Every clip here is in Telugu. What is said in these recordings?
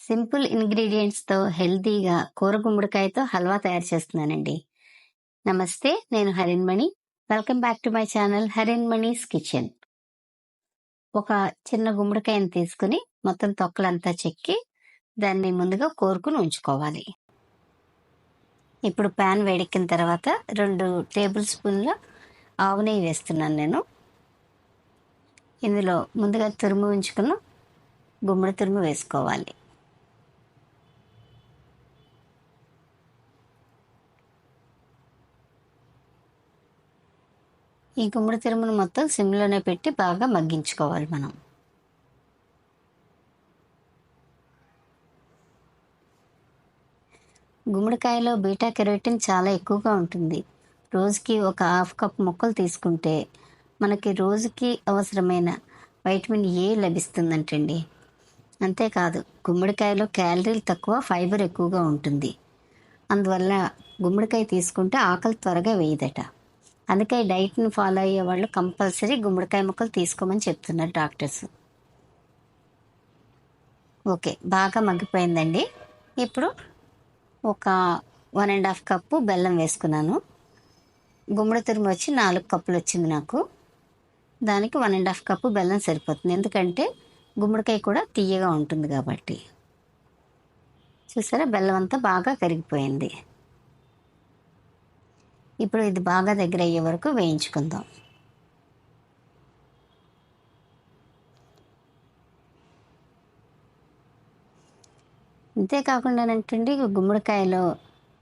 సింపుల్ ఇంగ్రీడియంట్స్తో హెల్తీగా కూర గుమ్మడికాయతో హల్వా తయారు చేస్తున్నానండి. నమస్తే, నేను Harinmani. Welcome back to my channel Harinmani's kitchen. ఒక చిన్న గుమ్మడికాయని తీసుకుని మొత్తం తొక్కలంతా చెక్కి దాన్ని ముందుగా కోరుకుని ఉంచుకోవాలి. ఇప్పుడు ప్యాన్ వేడెక్కిన తర్వాత 2 టేబుల్ స్పూన్ల ఆవు నెయ్యి వేస్తున్నాను నేను. ఇందులో ముందుగా తురుము ఉంచుకున్న గుమ్మడి తురుము వేసుకోవాలి. ఈ గుమ్మడి తురుమును మొత్తం సిమ్లోనే పెట్టి బాగా మగ్గించుకోవాలి మనం. గుమ్మడికాయలో బీటా కెరోటిన్ చాలా ఎక్కువగా ఉంటుంది. రోజుకి ఒక 1/2 కప్ ముక్కలు తీసుకుంటే మనకి రోజుకి అవసరమైన వైటమిన్ ఏ లభిస్తుందంటండి. అంతేకాదు గుమ్మడికాయలో క్యాలరీలు తక్కువ, ఫైబర్ ఎక్కువగా ఉంటుంది. అందువల్ల గుమ్మడికాయ తీసుకుంటే ఆకలి త్వరగా వేయదట. అందుకే డైట్ని ఫాలో అయ్యే వాళ్ళు కంపల్సరీ గుమ్మడికాయ ముక్కలు తీసుకోమని చెప్తున్నారు డాక్టర్స్. ఓకే, బాగా మగ్గిపోయిందండి. ఇప్పుడు ఒక 1.5 కప్పు బెల్లం వేసుకున్నాను. గుమ్మడి తురుము వచ్చి 4 కప్పులు వచ్చింది నాకు. దానికి 1.5 కప్పు బెల్లం సరిపోతుంది, ఎందుకంటే గుమ్మడికాయ కూడా తీయగా ఉంటుంది కాబట్టి. చూసారా, బెల్లం అంతా బాగా కరిగిపోయింది. ఇప్పుడు ఇది బాగా దగ్గర అయ్యే వరకు వేయించుకుందాం. అంతేకాకుండానంటండి, గుమ్మడికాయలో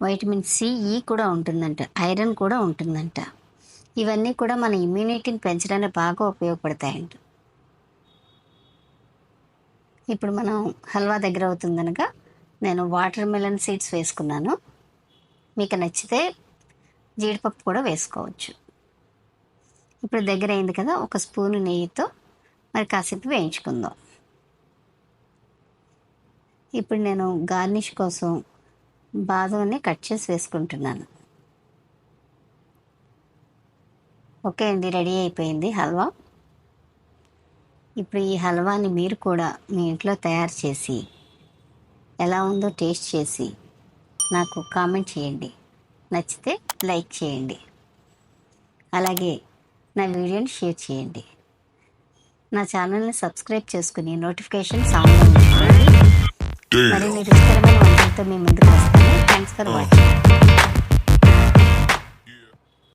వైటమిన్ సి, ఈ కూడా ఉంటుందంట, ఐరన్ కూడా ఉంటుందంట. ఇవన్నీ కూడా మన ఇమ్యూనిటీని పెంచడానికి బాగా ఉపయోగపడతాయంట. ఇప్పుడు మనం హల్వా దగ్గర అవుతుందనగా నేను వాటర్ మెలన్ సీడ్స్ వేసుకున్నాను. మీకు నచ్చితే జీడిపప్పు కూడా వేసుకోవచ్చు. ఇప్పుడు దగ్గర అయింది కదా, 1 స్పూను నెయ్యితో మరి కాసేపు వేయించుకుందాం. ఇప్పుడు నేను గార్నిష్ కోసం బాదంని కట్ చేసి వేసుకుంటున్నాను. ఓకే అండి, రెడీ అయిపోయింది హల్వా. ఇప్పుడు ఈ హల్వాని మీరు కూడా మీ ఇంట్లో తయారు చేసి ఎలా ఉందో టేస్ట్ చేసి నాకు కామెంట్ చేయండి. నచ్చితే లైక్ చేయండి, అలాగే నా వీడియోని షేర్ చేయండి. నా ఛానల్ని సబ్స్క్రైబ్ చేసుకుని నోటిఫికేషన్స్ ఆన్లో ఉంచుకోండి. మరి మీరు రుచికరమైన వంటలతో మీ ముందుకు వస్తాను. Thanks for watching.